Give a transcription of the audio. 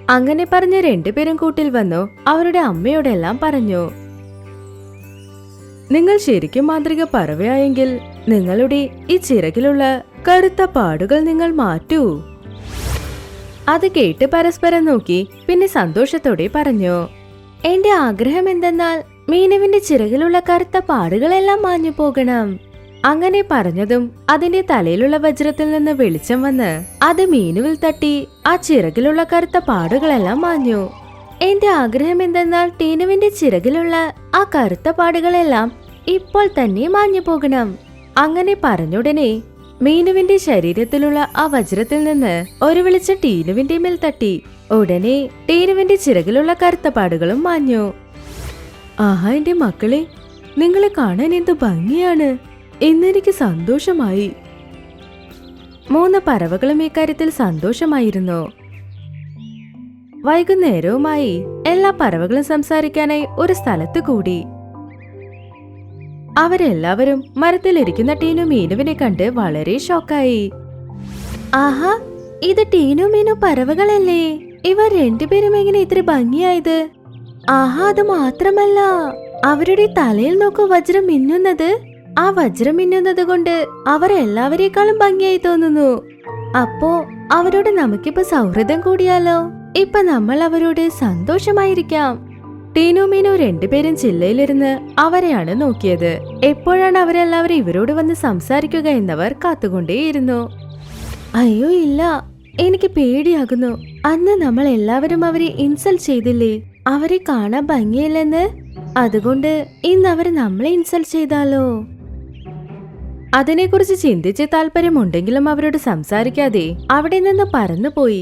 അങ്ങനെ പറഞ്ഞ രണ്ടുപേരും കൂട്ടിൽ വന്നു അവരുടെ അമ്മയോടെല്ലാം പറഞ്ഞു. നിങ്ങൾ ശരിക്കും മാന്ത്രിക പറവയായെങ്കിൽ നിങ്ങളുടെ ഈ ചിറകിലുള്ള കറുത്ത പാടുകൾ നിങ്ങൾ മാറ്റൂ. അത് കേട്ട് പരസ്പരം നോക്കി പിന്നെ സന്തോഷത്തോടെ പറഞ്ഞു. എന്റെ ആഗ്രഹം എന്തെന്നാൽ മീനുവിന്റെ ചിറകിലുള്ള കറുത്ത പാടുകളെല്ലാം മാഞ്ഞു പോകണം. അങ്ങനെ പറഞ്ഞതും അതിന്റെ തലയിലുള്ള വജ്രത്തിൽ നിന്ന് വെളിച്ചം വന്ന് അത് മീനുവിൽ തട്ടി ആ ചിറകിലുള്ള കറുത്ത പാടുകളെല്ലാം മാഞ്ഞു. എന്റെ ആഗ്രഹം എന്തെന്നാൽ ടീനുവിന്റെ ചിറകിലുള്ള ആ കറുത്ത പാടുകളെല്ലാം ഇപ്പോൾ തന്നെ മാഞ്ഞു പോകണം. അങ്ങനെ പറഞ്ഞുടനെ മീനുവിന്റെ ശരീരത്തിലുള്ള ആ വജ്രത്തിൽ നിന്ന് ഒരു വെളിച്ചം ടീനുവിന്റെ മേൽ തട്ടി. ഉടനെ ടീനുവിന്റെ ചിറകിലുള്ള കറുത്ത പാടുകളും മാഞ്ഞു. ആഹാ എന്റെ മക്കളെ, നിങ്ങളെ കാണാൻ എന്ത് ഭംഗിയാണ്. ഇന്നെനിക്ക് സന്തോഷമായി. 3 പറവകളും ഇക്കാര്യത്തിൽ സന്തോഷമായിരുന്നു. വൈകുന്നേരവുമായി എല്ലാ പറവകളും സംസാരിക്കാനായി ഒരു സ്ഥലത്ത് കൂടി. അവരെല്ലാവരും മരത്തിലിരിക്കുന്ന ടീനു മീനുവിനെ കണ്ട് വളരെ ഷോക്കായി. ആഹാ, ഇത് ടീനു മീനു പറവകളല്ലേ? ഇവർ രണ്ടുപേരും എങ്ങനെ ഇത്ര ഭംഗിയായത്? ആഹാ, അത് മാത്രമല്ല, അവരുടെ തലയിൽ നോക്കൂ വജ്രം മിന്നുന്നത്. ആ വജ്രം മിന്നുന്നത് കൊണ്ട് അവർ എല്ലാവരെക്കാളും ഭംഗിയായി തോന്നുന്നു. അപ്പോ അവരോട് നമുക്കിപ്പോ സൗഹൃദം കൂടിയാലോ? ഇപ്പൊ നമ്മൾ അവരോട് സന്തോഷമായിരിക്കാം. ടീനു മീനു രണ്ടുപേരും ചില്ലയിലിരുന്ന് അവരെയാണ് നോക്കിയത്. എപ്പോഴാണ് അവരെല്ലാവരും ഇവരോട് വന്ന് സംസാരിക്കുക എന്നവർ കാത്തുകൊണ്ടേയിരുന്നു. അയ്യോ ഇല്ല, എനിക്ക് പേടിയാകുന്നു. അന്ന് നമ്മൾ എല്ലാവരും അവരെ ഇൻസൾട്ട് ചെയ്തില്ലേ? അവരെ കാണാൻ ഭംഗിയില്ലെന്ന്. അതുകൊണ്ട് ഇന്ന് അവർ നമ്മളെ ഇൻസൾട്ട് ചെയ്താലോ? അതിനെക്കുറിച്ച് ചിന്തിച്ച് താല്പര്യമുണ്ടെങ്കിലും അവരോട് സംസാരിക്കാതെ അവിടെ നിന്ന് പറന്നുപോയി.